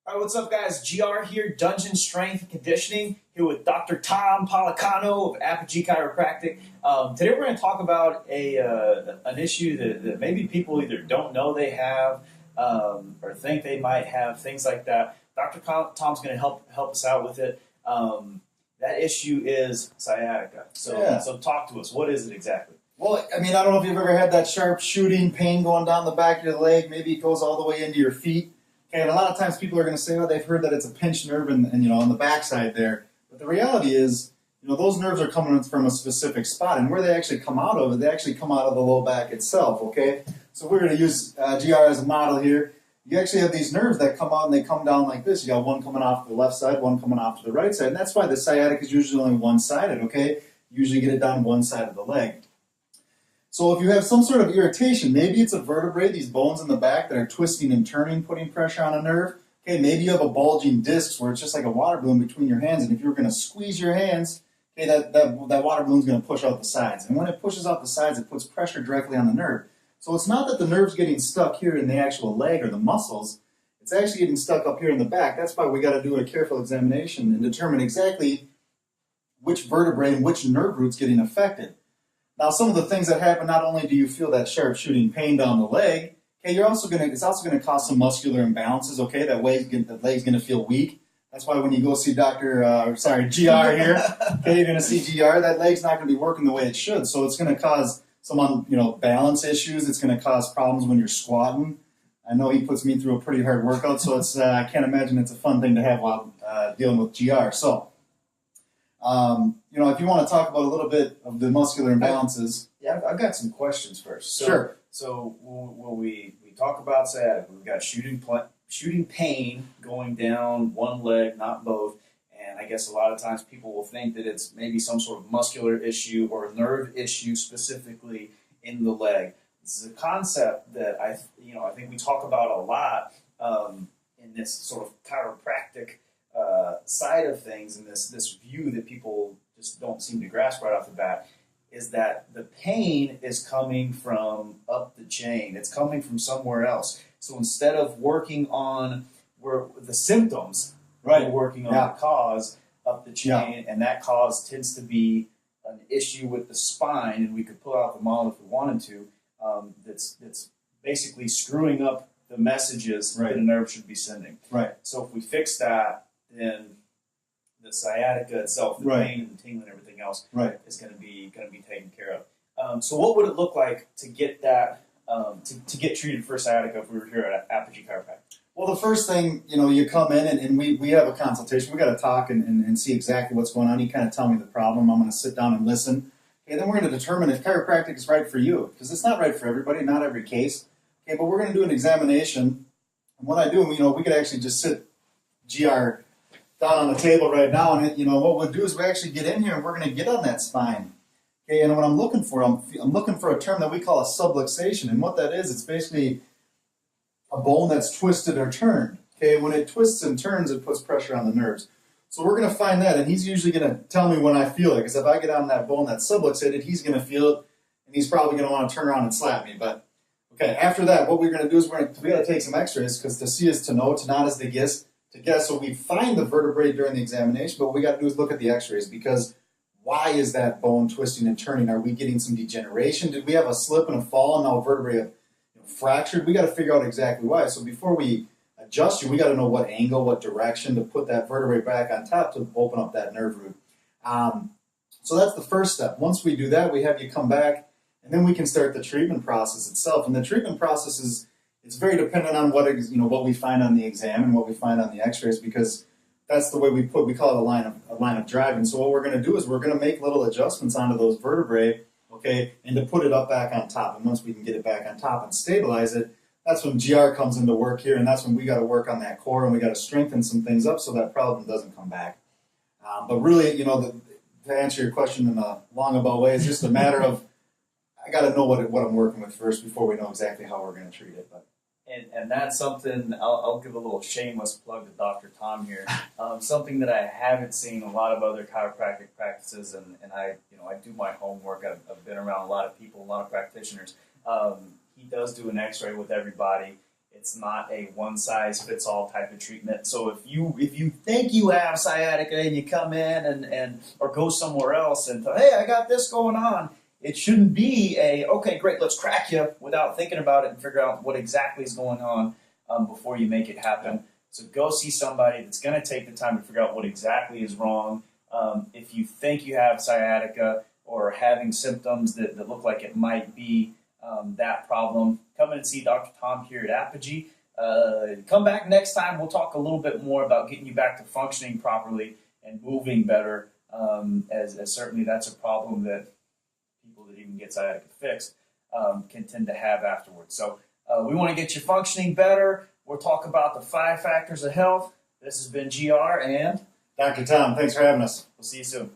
All right, what's up, guys? GR here, Dungeon Strength and Conditioning, here with Dr. Tom Policano of Apogee Chiropractic. Today we're going to talk about an issue that maybe people either don't know they have or think they might have, things like that. Dr. Tom's going to help us out with it. That issue is sciatica. So talk to us. What is it exactly? Well, I mean, I don't know if you've ever had that sharp shooting pain going down the back of your leg. Maybe it goes all the way into your feet. Okay, and a lot of times people are going to say, oh, they've heard that it's a pinched nerve and on the backside there. But the reality is, those nerves are coming from a specific spot. And where they actually come out of, they actually come out of the low back itself, okay? So we're going to use GR as a model here. You actually have these nerves that come out and they come down like this. You got one coming off to the left side, one coming off to the right side. And that's why the sciatica is usually only one-sided, okay? You usually get it down one side of the leg. So if you have some sort of irritation, maybe it's a vertebrae, these bones in the back that are twisting and turning, putting pressure on a nerve. Okay, maybe you have a bulging disc where it's just like a water balloon between your hands, and if you're going to squeeze your hands, okay, that water balloon is going to push out the sides. And when it pushes out the sides, it puts pressure directly on the nerve. So it's not that the nerve's getting stuck here in the actual leg or the muscles. It's actually getting stuck up here in the back. That's why we got to do a careful examination and determine exactly which vertebrae and which nerve root's getting affected. Now, some of the things that happen, not only do you feel that sharp shooting pain down the leg, okay, it's also going to cause some muscular imbalances, okay? The leg's going to feel weak. That's why when you go see GR here, okay, you're going to see GR, that leg's not going to be working the way it should. So it's going to cause some, balance issues. It's going to cause problems when you're squatting. I know he puts me through a pretty hard workout, so it's I can't imagine it's a fun thing to have while dealing with GR. So, if you want to talk about a little bit of the muscular imbalances. Yeah, I've got some questions first. Sure. So when we talk about sciatica, we've got shooting pain going down one leg, not both. And I guess a lot of times people will think that it's maybe some sort of muscular issue or a nerve issue specifically in the leg. This is a concept that I think we talk about a lot in this sort of chiropractic side of things, and this view that people just don't seem to grasp right off the bat, is that the pain is coming from up the chain. It's coming from somewhere else. So instead of working on the symptoms, we're working on the cause up the chain, and that cause tends to be an issue with the spine, and we could pull out the model if we wanted to, that's basically screwing up the messages that a nerve should be sending. Right. So if we fix that, then the sciatica itself, the pain and the tingling and everything else is going to be taken care of. So what would it look like to get that to get treated for sciatica if we were here at Apogee Chiropractic? Well, the first thing, you come in and we have a consultation. We got to talk and see exactly what's going on. You kind of tell me the problem. I'm going to sit down and listen. Okay, then we're going to determine if chiropractic is right for you, because it's not right for everybody, not every case. Okay, but we're going to do an examination. And what I do, we could actually just sit GR down on the table right now, and what we'll do is we actually get in here and we're going to get on that spine. Okay, and what I'm looking for, I'm looking for a term that we call a subluxation, and what that is, it's basically a bone that's twisted or turned. Okay, when it twists and turns, it puts pressure on the nerves. So we're going to find that, and he's usually going to tell me when I feel it, because if I get on that bone that's subluxated, he's going to feel it, and he's probably going to want to turn around and slap me. But okay, after that, what we're going to do is we got to take some x-rays, because to see is to know, to not is to guess. So we find the vertebrae during the examination, but what we got to do is look at the x-rays, because why is that bone twisting and turning? Are we getting some degeneration? Did we have a slip and a fall and now a vertebrae fractured? We got to figure out exactly why. So before we adjust you, we got to know what angle, what direction to put that vertebrae back on top to open up that nerve root. So that's the first step. Once we do that, we have you come back, and then we can start the treatment process itself. And the treatment process it's very dependent on what we find on the exam and what we find on the x-rays, because that's the way we call it a line of driving. So what we're going to do is we're going to make little adjustments onto those vertebrae, okay, and to put it up back on top. And once we can get it back on top and stabilize it, that's when GR comes into work here, and that's when we got to work on that core, and we got to strengthen some things up so that problem doesn't come back. But really, to answer your question in a roundabout way, it's just a matter of I got to know what I'm working with first before we know exactly how we're going to treat it. But And that's something, I'll give a little shameless plug to Dr. Tom here. Something that I haven't seen a lot of other chiropractic practices, and I do my homework. I've been around a lot of people, a lot of practitioners. He does do an x-ray with everybody. It's not a one-size-fits-all type of treatment. So if you think you have sciatica and you come in and or go somewhere else and hey, I got this going on, it shouldn't be a okay, great, let's crack you without thinking about it and figure out what exactly is going on before you make it happen. So go see somebody that's going to take the time to figure out what exactly is wrong. If you think you have sciatica or having symptoms that look like it might be that problem, come in and see Dr. Tom here at Apogee. Come back next time. We'll talk a little bit more about getting you back to functioning properly and moving better, as certainly that's a problem that people that even get sciatica fixed can tend to have afterwards. So we want to get you functioning better. We'll talk about the 5 factors of health. This has been GR and Dr. Tom, thanks for having us. we'll see you soon.